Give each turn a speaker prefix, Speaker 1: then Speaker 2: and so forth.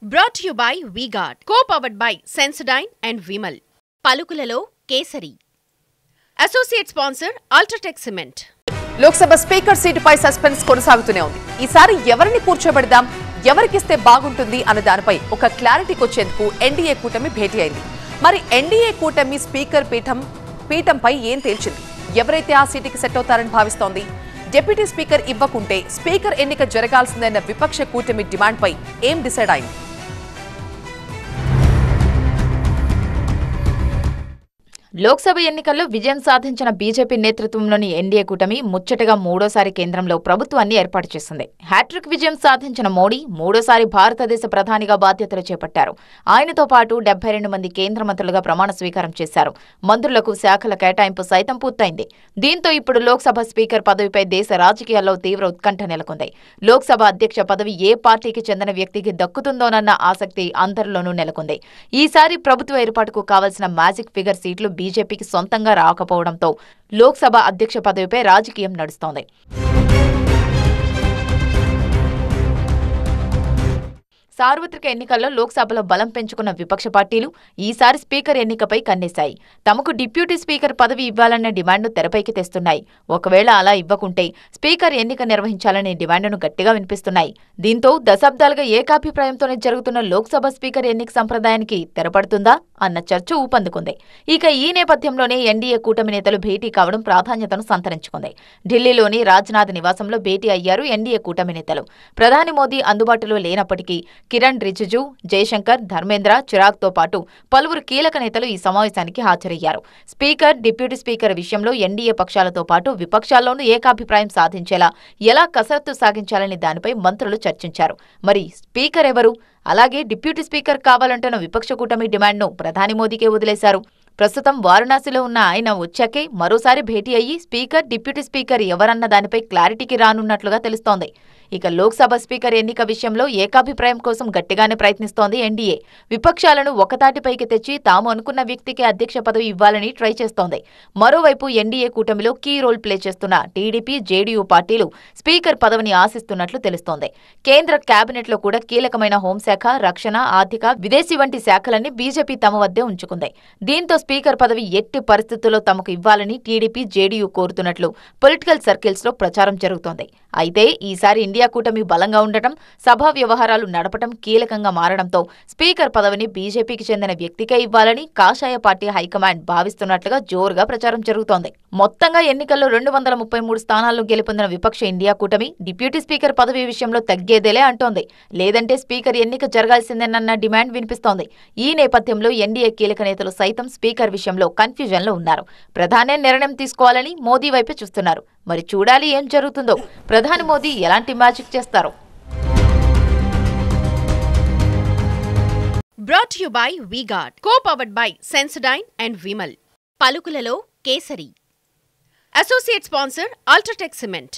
Speaker 1: Brought to you by V-Guard, co-powered by Sensodyne and Vimal. పలుకులలో Kesari. Associate sponsor UltraTech cement.
Speaker 2: Lok Sabha speaker సీటుపై suspense కొనసాగుతూనే ఉంది. ఈసారి ఎవరిని కూర్చోబెడదాం, ఎవరికిస్తే బాగుంటుంది అన్న దానిపై ఒక క్లారిటీకి వచ్చేందుకు ఎన్డీఏ కూటమి భేటీ అయింది. మరి ఎన్డీఏ కూటమి స్పీకర్ పీఠంపై ఏం తేల్చింది? ఎవరైతే ఆ సీటుకి సెట్ అవుతారని భావిస్తోంది? డిప్యూటీ స్పీకర్ ఇవ్వకుంటే స్పీకర్ ఎన్నిక జరగాల్సిందన్న విపక్ష కూటమి డిమాండ్పై ఏం డిసైడ్ అయింది?
Speaker 3: లోక్సభ ఎన్నికల్లో విజయం సాధించిన బీజేపీ నేతృత్వంలోని ఎన్డీఏ కూటమి ముచ్చటగా మూడోసారి కేంద్రంలో ప్రభుత్వాన్ని ఏర్పాటు చేసింది. హ్యాట్రిక్ విజయం సాధించిన మోడీ మూడోసారి భారతదేశ ప్రధానిగా బాధ్యతలు చేపట్టారు. ఆయనతో పాటు 72 మంది కేంద్ర మంత్రులుగా ప్రమాణ స్వీకారం చేశారు. మంత్రులకు శాఖల కేటాయింపు సైతం పూర్తయింది. దీంతో ఇప్పుడు లోక్సభ స్పీకర్ పదవిపై దేశ రాజకీయాల్లో తీవ్ర ఉత్కంఠ నెలకొంది. లోక్సభ అధ్యక్ష పదవి ఏ పార్టీకి చెందిన వ్యక్తికి దక్కుతుందోనన్న ఆసక్తి అందరిలోనూ నెలకొంది. ఈసారి ప్రభుత్వ ఏర్పాటుకు కావలసిన మ్యాజిక్ ఫిగర్ సీట్లు బీజేపీకి సొంతంగా రాకపోవడంతో లోక్సభ అధ్యక్ష పదవిపై రాజకీయం నడుస్తోంది. సార్వత్రిక ఎన్నికల్లో లోక్సభలో బలం పెంచుకున్న విపక్ష పార్టీలు ఈసారి స్పీకర్ ఎన్నికపై కన్నేశాయి. తమకు డిప్యూటీ స్పీకర్ పదవి ఇవ్వాలన్న డిమాండ్ను తెరపైకి తెస్తున్నాయి. ఒకవేళ అలా ఇవ్వకుంటే స్పీకర్ ఎన్నిక నిర్వహించాలనే డిమాండ్ను గట్టిగా వినిపిస్తున్నాయి. దీంతో దశాబ్దాలుగా ఏకాభిప్రాయంతోనే జరుగుతున్న లోక్సభ స్పీకర్ ఎన్నిక సంప్రదాయానికి తెరపడుతుందా అన్న చర్చ ఊపందుకుంది. ఇక ఈ నేపథ్యంలోనే ఎన్డీఏ కూటమి నేతలు భేటీ కావడం ప్రాధాన్యతను సంతరించుకుంది. ఢిల్లీలోని రాజ్నాథ్ నివాసంలో భేటీ అయ్యారు ఎన్డీఏ కూటమి నేతలు. ప్రధాని మోదీ అందుబాటులో లేనప్పటికీ కిరణ్ రిజిజు, జయశంకర్, ధర్మేంద్ర, చిరాగ్తో పాటు పలువురు కీలక నేతలు ఈ సమావేశానికి హాజరయ్యారు. స్పీకర్, డిప్యూటీ స్పీకర్ విషయంలో ఎన్డీఏ పక్షాలతో పాటు విపక్షాల్లోనూ ఏకాభిప్రాయం సాధించేలా ఎలా కసరత్తు సాగించాలని దానిపై మంత్రులు చర్చించారు. మరి స్పీకర్ ఎవరు? అలాగే డిప్యూటీ స్పీకర్ కావాలంటున్న విపక్ష కూటమి డిమాండ్ను ప్రధాని మోదీకే వదిలేశారు. ప్రస్తుతం వారణాసిలో ఉన్న ఆయన వచ్చాకే మరోసారి భేటీ అయ్యి స్పీకర్, డిప్యూటీ స్పీకర్ ఎవరన్న దానిపై క్లారిటీకి రానున్నట్లుగా తెలుస్తోంది. ఇక లోక్సభ స్పీకర్ ఎన్నిక విషయంలో ఏకాభిప్రాయం కోసం గట్టిగానే ప్రయత్నిస్తోంది ఎన్డీఏ. విపక్షాలను ఒకతాటిపైకి తెచ్చి తాము అనుకున్న వ్యక్తికి అధ్యక్ష పదవి ఇవ్వాలని ట్రై చేస్తోంది. మరోవైపు ఎన్డీఏ కూటమిలో కీ రోల్ ప్లే చేస్తున్న టీడీపీ, జేడీయూ పార్టీలు స్పీకర్ పదవిని ఆశిస్తున్నట్లు తెలుస్తోంది. కేంద్ర కేబినెట్లో కూడా కీలకమైన హోంశాఖ, రక్షణ, ఆర్థిక, విదేశీ వంటి శాఖలన్నీ బీజేపీ తమ వద్దే ఉంచుకుంది. దీంతో స్పీకర్ పదవి ఎట్టి పరిస్థితుల్లో తమకు ఇవ్వాలని టీడీపీ, జేడీయూ కోరుతున్నట్లు పొలిటికల్ సర్కిల్స్ లో ప్రచారం జరుగుతోంది. అయితే ఈసారి ఇండియా కూటమి బలంగా ఉండటం, సభా వ్యవహారాలు నడపటం కీలకంగా మారడంతో స్పీకర్ పదవిని బీజేపీకి చెందిన వ్యక్తికే ఇవ్వాలని కాషాయ పార్టీ హైకమాండ్ భావిస్తున్నట్లుగా జోరుగా ప్రచారం జరుగుతోంది. మొత్తంగా ఎన్నికల్లో 233 స్థానాల్లో గెలుపొందిన విపక్ష ఇండియా కూటమి డిప్యూటీ స్పీకర్ పదవి విషయంలో తగ్గేదేలే అంటోంది. లేదంటే స్పీకర్ ఎన్నిక జరగాల్సిందేనన్న డిమాండ్ వినిపిస్తోంది. ఈ నేపథ్యంలో ఎన్డీఏ కీలక నేతలు సైతం స్పీకర్ విషయంలో కన్ఫ్యూజన్లో ఉన్నారు. ప్రధానే నిర్ణయం తీసుకోవాలని మోదీ వైపే చూస్తున్నారు. మరి చూడాలి ఏం జరుగుతుందో. ప్రధాని మోదీ ఎలాంటి మ్యాజిక్ చేస్తారో.
Speaker 1: Brought to you by V-Guard, co-powered by Sensodyne and Vimal. పలుకులలో Kesari. Associate sponsor UltraTech cement.